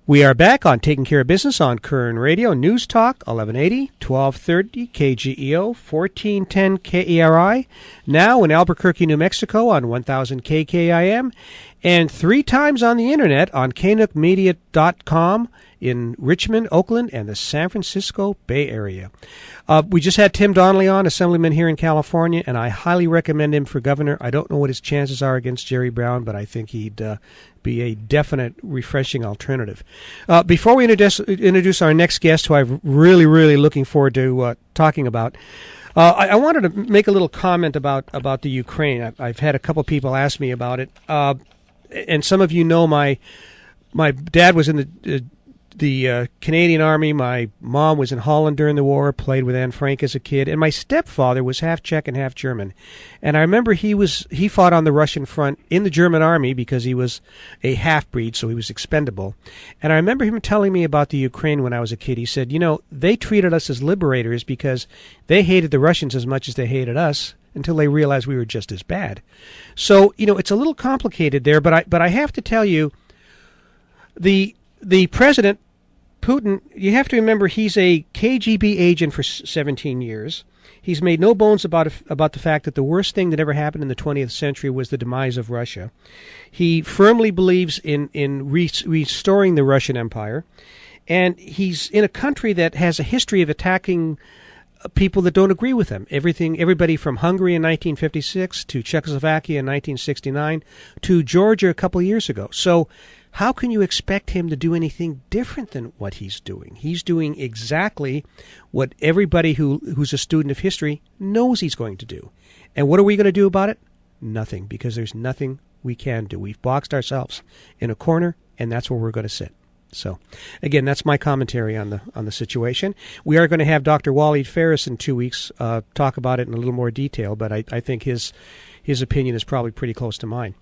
We are back on Taking Care of Business on Kern Radio, News Talk, 1180, 1230 KGEO, 1410 KERI, now in Albuquerque, New Mexico on 1000 KKIM, and 3 times on the Internet on knookmedia.com in Richmond, Oakland, and the San Francisco Bay Area. We just had Tim Donnelly on, Assemblyman here in California, and I highly recommend him for governor. I don't know what his chances are against Jerry Brown, but I think he'd be a definite, refreshing alternative. Before we introduce our next guest, who I'm really looking forward to talking about, I wanted to make a little comment about the Ukraine. I've had a couple people ask me about it, and some of you know my dad was in the Canadian Army. My mom was in Holland during the war, played with Anne Frank as a kid, and my stepfather was half Czech and half German. And I remember he fought on the Russian front in the German Army because he was a half-breed, so he was expendable. And I remember him telling me about the Ukraine when I was a kid. He said, they treated us as liberators because they hated the Russians as much as they hated us until they realized we were just as bad. So, it's a little complicated there, but I have to tell you, the president, Putin, you have to remember he's a KGB agent for 17 years. He's made no bones about the fact that the worst thing that ever happened in the 20th century was the demise of Russia. He firmly believes in restoring the Russian Empire, and he's in a country that has a history of attacking people that don't agree with him. Everybody from Hungary in 1956 to Czechoslovakia in 1969 to Georgia a couple of years ago. So how can you expect him to do anything different than what he's doing? He's doing exactly what everybody who's a student of history knows he's going to do. And what are we going to do about it? Nothing, because there's nothing we can do. We've boxed ourselves in a corner, and that's where we're going to sit. So, again, that's my commentary on the situation. We are going to have Dr. Waleed Ferris in 2 weeks talk about it in a little more detail, but I think his opinion is probably pretty close to mine.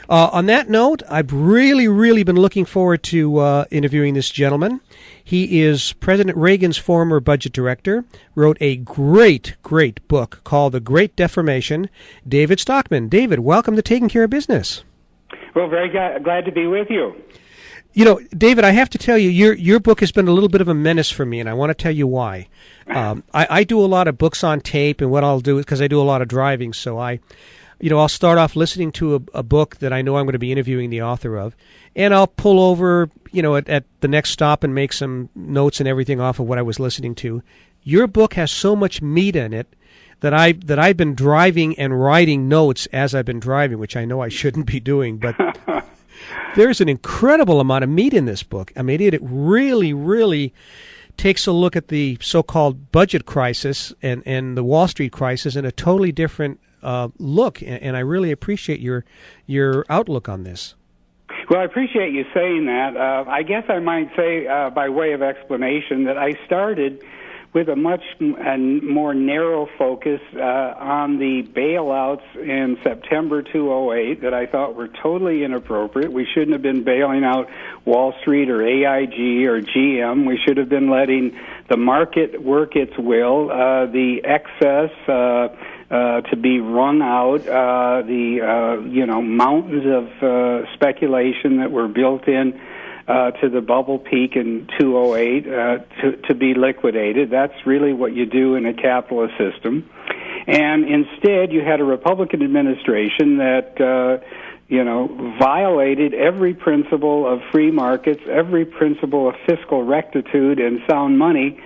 On that note, I've really been looking forward to interviewing this gentleman. He is President Reagan's former budget director, wrote a great book called The Great Deformation. David Stockman. David, welcome to Taking Care of Business. Well, very glad to be with you. David, I have to tell you, your book has been a little bit of a menace for me, and I want to tell you why. I do a lot of books on tape, and what I'll do is, because I do a lot of driving, so I'll start off listening to a book that I know I'm going to be interviewing the author of, and I'll pull over, at the next stop and make some notes and everything off of what I was listening to. Your book has so much meat in it that I've been driving and writing notes as I've been driving, which I know I shouldn't be doing, but there's an incredible amount of meat in this book. I mean, it really takes a look at the so-called budget crisis and the Wall Street crisis in a totally different look, and I really appreciate your outlook on this. Well, I appreciate you saying that. I guess I might say, by way of explanation, that I started with a much more narrow focus on the bailouts in September 2008 that I thought were totally inappropriate. We shouldn't have been bailing out Wall Street or AIG or GM. We should have been letting the market work its will, the excess to be wrung out, the mountains of speculation that were built in to the bubble peak in 2008 to be liquidated. That's really what you do in a capitalist system. And instead, you had a Republican administration that violated every principle of free markets, every principle of fiscal rectitude and sound money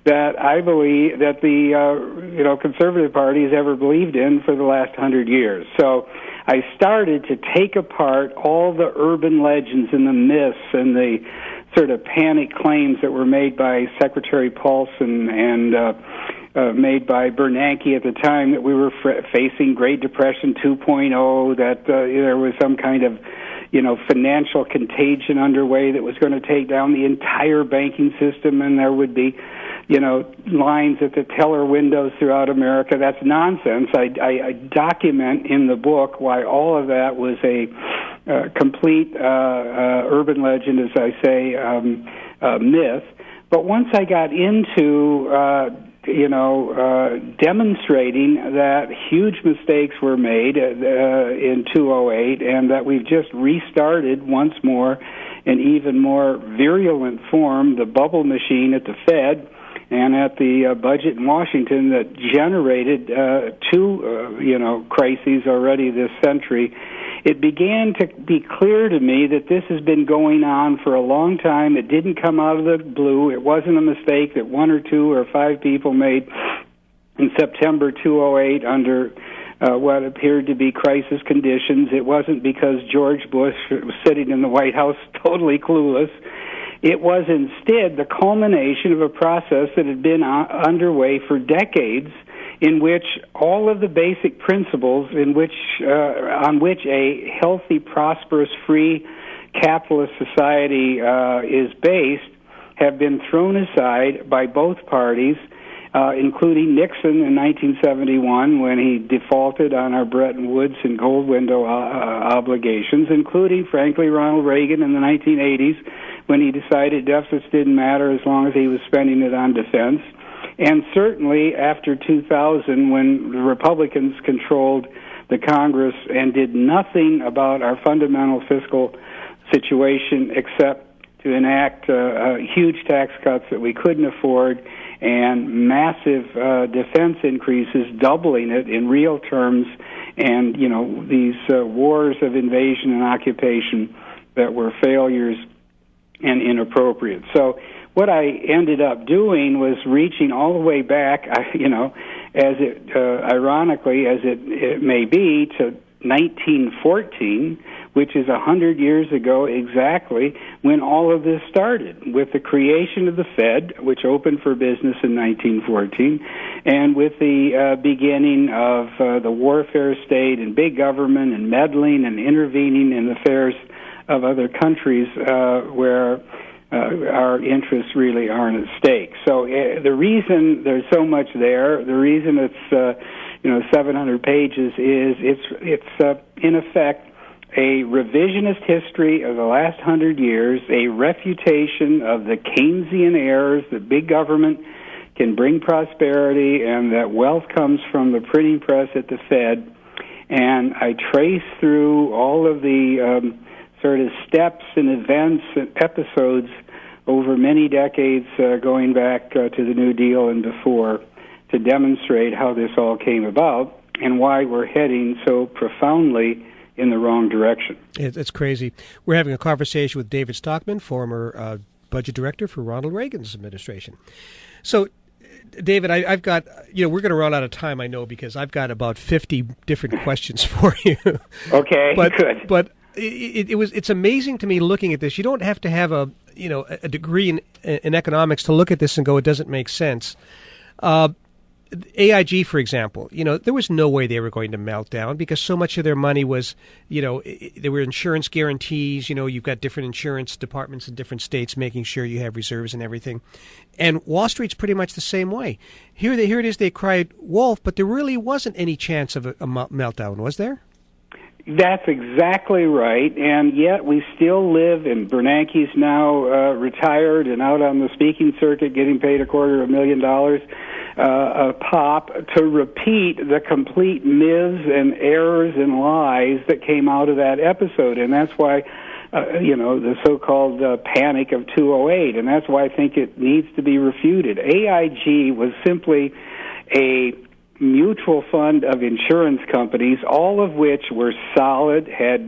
that I believe that the Conservative Party has ever believed in for the last 100 years. So I started to take apart all the urban legends and the myths and the sort of panic claims that were made by Secretary Paulson and made by Bernanke at the time that we were facing Great Depression 2.0, that there was some kind of financial contagion underway that was going to take down the entire banking system, and there would be lines at the teller windows throughout America. That's nonsense. I document in the book why all of that was a complete urban legend, as I say, myth. But once I got into demonstrating that huge mistakes were made in 2008, and that we've just restarted once more in even more virulent form the bubble machine at the Fed and at the budget in Washington that generated two crises already this century. It began to be clear to me that this has been going on for a long time. It didn't come out of the blue. It wasn't a mistake that one or two or five people made in September 2008 under what appeared to be crisis conditions. It wasn't because George Bush was sitting in the White House totally clueless. It was instead the culmination of a process that had been underway for decades, in which all of the basic principles on which a healthy, prosperous, free capitalist society is based have been thrown aside by both parties, including Nixon in 1971 when he defaulted on our Bretton Woods and gold window obligations, including, frankly, Ronald Reagan in the 1980s when he decided deficits didn't matter as long as he was spending it on defense. And certainly after 2000, when the Republicans controlled the Congress and did nothing about our fundamental fiscal situation except to enact huge tax cuts that we couldn't afford and massive defense increases, doubling it in real terms, and these wars of invasion and occupation that were failures and inappropriate. So what I ended up doing was reaching all the way back, ironically as it may be, to 1914, which is 100 years ago exactly, when all of this started, with the creation of the Fed, which opened for business in 1914, and with the beginning of the warfare state and big government and meddling and intervening in the affairs of other countries where our interests really aren't at stake. So the reason there's so much there, the reason it's 700 pages is it's in effect a revisionist history of the last 100 years, a refutation of the Keynesian errors that big government can bring prosperity and that wealth comes from the printing press at the Fed. And I trace through all of the sort of steps and events and episodes over many decades going back to the New Deal and before to demonstrate how this all came about and why we're heading so profoundly in the wrong direction. It's crazy. We're having a conversation with David Stockman, former budget director for Ronald Reagan's administration. So, David, I've got, we're going to run out of time, I know, because I've got about 50 different questions for you. Okay, good. But it's amazing to me looking at this. You don't have to have a degree in economics to look at this and go, it doesn't make sense. AIG, for example, there was no way they were going to melt down because so much of their money was, there were insurance guarantees. You've got different insurance departments in different states making sure you have reserves and everything. And Wall Street's pretty much the same way. Here it is, they cried wolf, but there really wasn't any chance of a meltdown, was there? That's exactly right, and yet we still live, and Bernanke's now retired and out on the speaking circuit getting paid $250,000 a pop to repeat the complete myths and errors and lies that came out of that episode, and that's why, the so-called panic of 2008, and that's why I think it needs to be refuted. AIG was simply a mutual fund of insurance companies, all of which were solid, had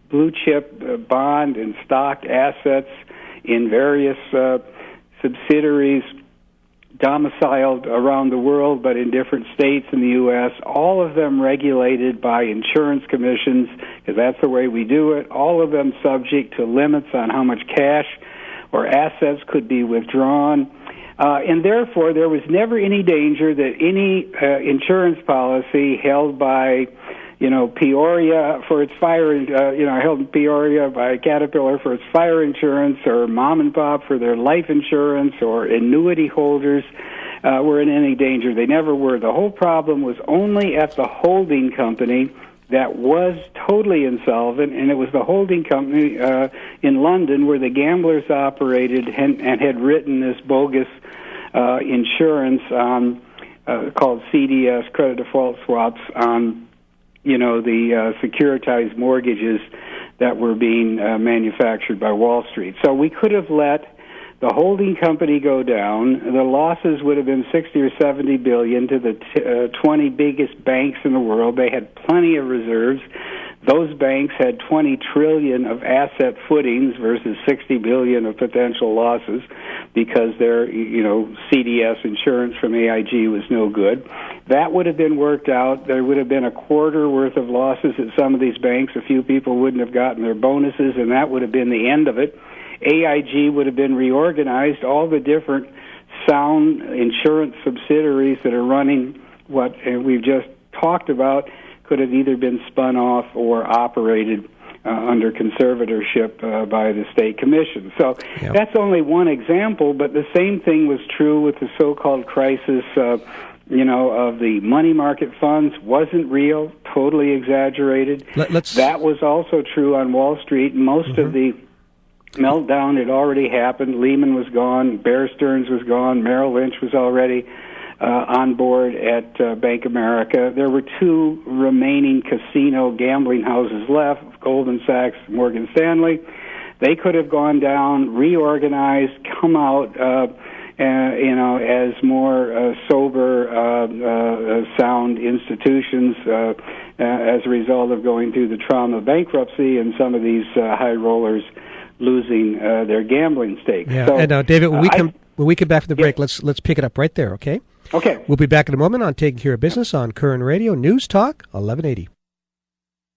blue-chip bond and stock assets in various subsidiaries domiciled around the world, but in different states in the U.S., all of them regulated by insurance commissions, because that's the way we do it, all of them subject to limits on how much cash or assets could be withdrawn. And therefore, there was never any danger that any insurance policy held by, Peoria for its fire, held in Peoria by Caterpillar for its fire insurance, or Mom and Pop for their life insurance, or annuity holders were in any danger. They never were. The whole problem was only at the holding company that was totally insolvent, and it was the holding company in London where the gamblers operated and had written this bogus insurance on called CDS, credit default swaps, on the securitized mortgages that were being manufactured by Wall Street. So we could have let the holding company go down. The losses would have been 60 or 70 billion to the 20 biggest banks in the world. They had plenty of reserves. Those banks had 20 trillion of asset footings versus 60 billion of potential losses because their, CDS insurance from AIG was no good. That would have been worked out. There would have been a quarter worth of losses at some of these banks. A few people wouldn't have gotten their bonuses, and that would have been the end of it. AIG would have been reorganized. All the different sound insurance subsidiaries that are running what we've just talked about could have either been spun off or operated under conservatorship by the state commission. So that's only one example, but the same thing was true with the so-called crisis of the money market funds. Wasn't real, totally exaggerated. That was also true on Wall Street. Most of the meltdown had already happened. Lehman was gone. Bear Stearns was gone. Merrill Lynch was already on board at Bank of America. There were two remaining casino gambling houses left, Goldman Sachs, Morgan Stanley. They could have gone down, reorganized, come out, as more sober, sound institutions as a result of going through the trauma of bankruptcy and some of these high rollers losing their gambling stakes. Yeah. So, And David, when we come back from the break, let's pick it up right there, okay? Okay. We'll be back in a moment on Taking Care of Business on Current Radio News Talk 1180.